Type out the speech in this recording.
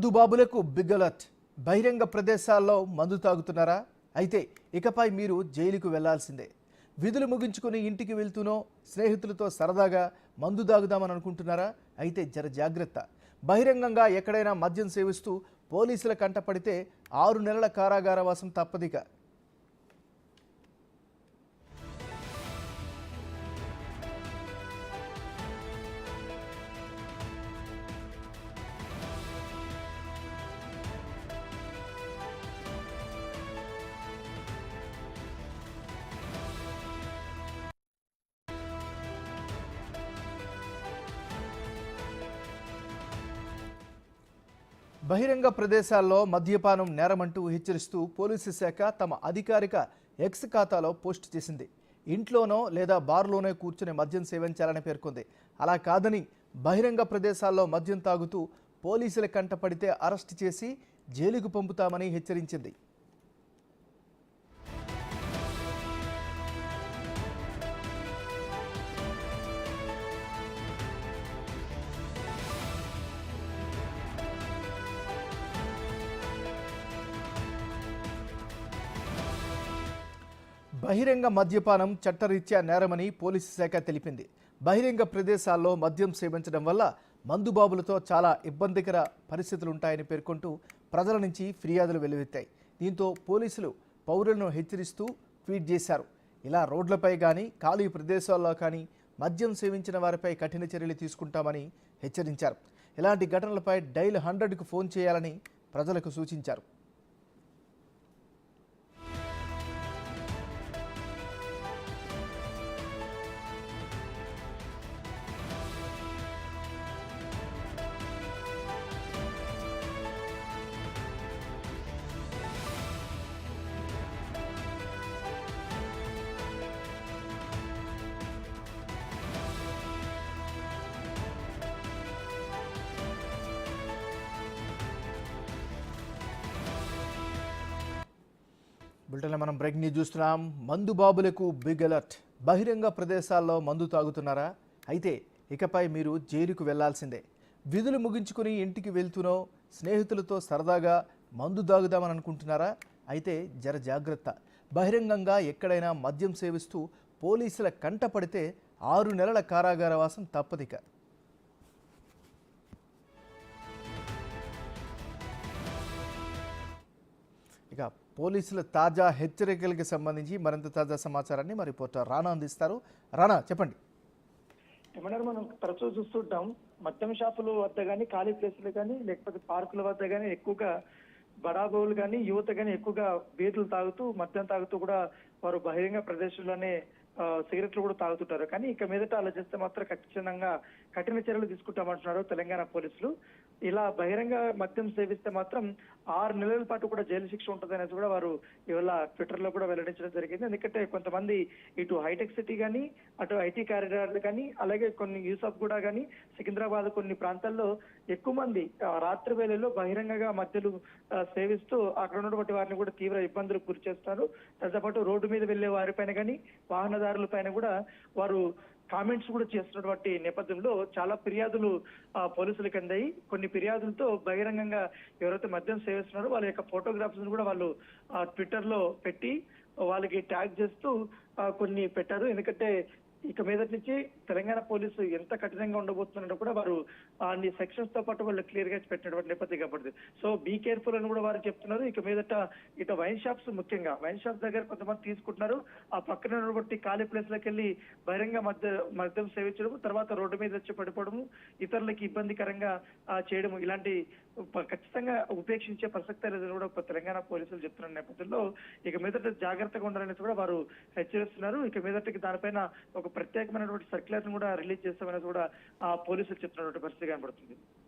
మందుబాబులకు big alert. బహిరంగ ప్రదేశాల్లో మందు తాగుతున్నారా? అయితే ఇకపై మీరు జైలుకు వెళ్లాల్సిందే. విధులు ముగించుకుని ఇంటికి వెళ్తూనో స్నేహితులతో సరదాగా మందు తాగుదామని అనుకుంటున్నారా? అయితే జర జాగ్రత్త. బహిరంగంగా ఎక్కడైనా మద్యం సేవిస్తూ పోలీసుల కంటపడితే 6 నెలల కారాగారవాసం తప్పదిక. బహిరంగ ప్రదేశాల్లో మద్యపానం నేరమంటూ హెచ్చరిస్తూ పోలీసు శాఖ తమ అధికారిక ఎక్స్ ఖాతాలో పోస్ట్ చేసింది. ఇంట్లోనో లేదా బార్లోనే కూర్చుని మద్యం సేవించాలని పేర్కొంది. అలా కాదని బహిరంగ ప్రదేశాల్లో మద్యం తాగుతూ పోలీసుల కంటపడితే అరెస్ట్ చేసి జైలుకు పంపుతామని హెచ్చరించింది. బహిరంగ మద్యపానం చట్టరీత్యా నేరమని పోలీసు శాఖ తెలిపింది. బహిరంగ ప్రదేశాల్లో మద్యం సేవించడం వల్ల మందుబాబులతో చాలా ఇబ్బందికర పరిస్థితులుంటాయని పేర్కొంటూ ప్రజల నుంచి ఫిర్యాదులు వెల్లువెత్తాయి. దీంతో పోలీసులు పౌరులను హెచ్చరిస్తూ ట్వీట్ చేశారు. ఇలా రోడ్లపై కానీ ఖాళీ ప్రదేశాల్లో కానీ మద్యం సేవించిన వారిపై కఠిన చర్యలు తీసుకుంటామని హెచ్చరించారు. ఇలాంటి ఘటనలపై డైల్ 100కు ఫోన్ చేయాలని ప్రజలకు సూచించారు. బులెటిన్లో మనం బ్రేక్ న్యూస్ చూస్తున్నాం. మందుబాబులకు బిగ్ అలర్ట్. బహిరంగ ప్రదేశాల్లో మందు తాగుతున్నారా? అయితే ఇకపై మీరు జైలుకు వెళ్లాల్సిందే. విధులు ముగించుకుని ఇంటికి వెళ్తూనో స్నేహితులతో సరదాగా మందు తాగుదామని అనుకుంటున్నారా? అయితే జర జాగ్రత్త. బహిరంగంగా ఎక్కడైనా మద్యం సేవిస్తూ పోలీసుల కంటపడితే 6 నెలల కారాగారవాసం తప్పదిక. ఇక పోలీసుల తాజా హెచ్చరికలకు సంబంధించి మరింత తాజా సమాచారాన్ని మా రిపోర్టర్ రానా అందిస్తారు. రానా, చెప్పండి. ఏమన్నా మనం తరచూ చూస్తుంటాం, మద్యం షాపుల వద్ద కానీ ఖాళీ ప్లేసులు కానీ లేకపోతే పార్కుల వద్ద కానీ ఎక్కువగా బడాబోలు కానీ యువత కానీ ఎక్కువగా బీర్లు తాగుతూ మద్యం తాగుతూ కూడా వారు బహిరంగ ప్రదేశంలోనే సిగరెట్లు కూడా తాగుతుంటారు. కానీ ఇక మీదట అలా చేస్తే మాత్రం ఖచ్చితంగా కఠిన చర్యలు తీసుకుంటామంటున్నారు తెలంగాణ పోలీసులు. ఇలా బహిరంగ మద్యం సేవిస్తే మాత్రం 6 నెలల పాటు కూడా జైలు శిక్ష ఉంటుంది అనేసి కూడా వారు ఇవాళ ట్విట్టర్ లో కూడా వెల్లడించడం జరిగింది. ఎందుకంటే కొంతమంది ఇటు హైటెక్ సిటీ కానీ అటు ఐటీ కారిడార్లు కానీ అలాగే కొన్ని యూసఫ్ కూడా కానీ సికింద్రాబాద్ కొన్ని ప్రాంతాల్లో ఎక్కువ మంది రాత్రి వేళల్లో బహిరంగంగా మద్యలు సేవిస్తూ అక్కడ ఉన్నటువంటి వారిని కూడా తీవ్ర ఇబ్బందులకు గురి చేస్తారు. దాంతోపాటు రోడ్డు మీద వెళ్లే వారిపైన కానీ వాహనదారుల పైన కూడా వారు కామెంట్స్ కూడా చేస్తున్నటువంటి నేపథ్యంలో చాలా ఫిర్యాదులు పోలీసులకు అందాయి. కొన్ని ఫిర్యాదులతో బహిరంగంగా ఎవరైతే మద్యం సేవిస్తున్నారో వాళ్ళ యొక్క ఫోటోగ్రాఫ్స్ కూడా వాళ్ళు ట్విట్టర్ లో పెట్టి వాళ్ళకి ట్యాగ్ చేస్తూ కొన్ని పెట్టారు. ఎందుకంటే ఇక మీదటి నుంచి తెలంగాణ పోలీసు ఎంత కఠినంగా ఉండబోతున్నారో కూడా వారు అన్ని సెక్షన్స్ తో పాటు వాళ్ళు క్లియర్ గా పెట్టినటువంటి నేపథ్యం కాబట్టి సో బీ కేర్ఫుల్ అని కూడా వారు చెప్తున్నారు. ఇక మీదట ఇటు వైన్ షాప్స్, ముఖ్యంగా వైన్ షాప్స్ దగ్గర కొంతమంది తీసుకుంటున్నారు. ఆ పక్కన ఉన్నటువంటి ఖాళీ ప్లేస్ లకు వెళ్ళి బహిరంగ మద్యం సేవించడం, తర్వాత రోడ్డు మీద వచ్చి పడిపోవడము, ఇతరులకి ఇబ్బందికరంగా చేయడము, ఇలాంటి ఖచ్చితంగా ఉపేక్షించే ప్రసక్తే లేదని కూడా తెలంగాణ పోలీసులు చెప్తున్న నేపథ్యంలో ఇక మీదట జాగ్రత్తగా ఉండాలనేసి కూడా వారు హెచ్చరిస్తున్నారు. ఇక మీదటికి దానిపైన ఒక ప్రత్యేకమైనటువంటి సర్క్యులర్ ను కూడా రిలీజ్ చేస్తామనేది కూడా పోలీసులు చెప్తున్నటువంటి పరిస్థితి కనబడుతుంది.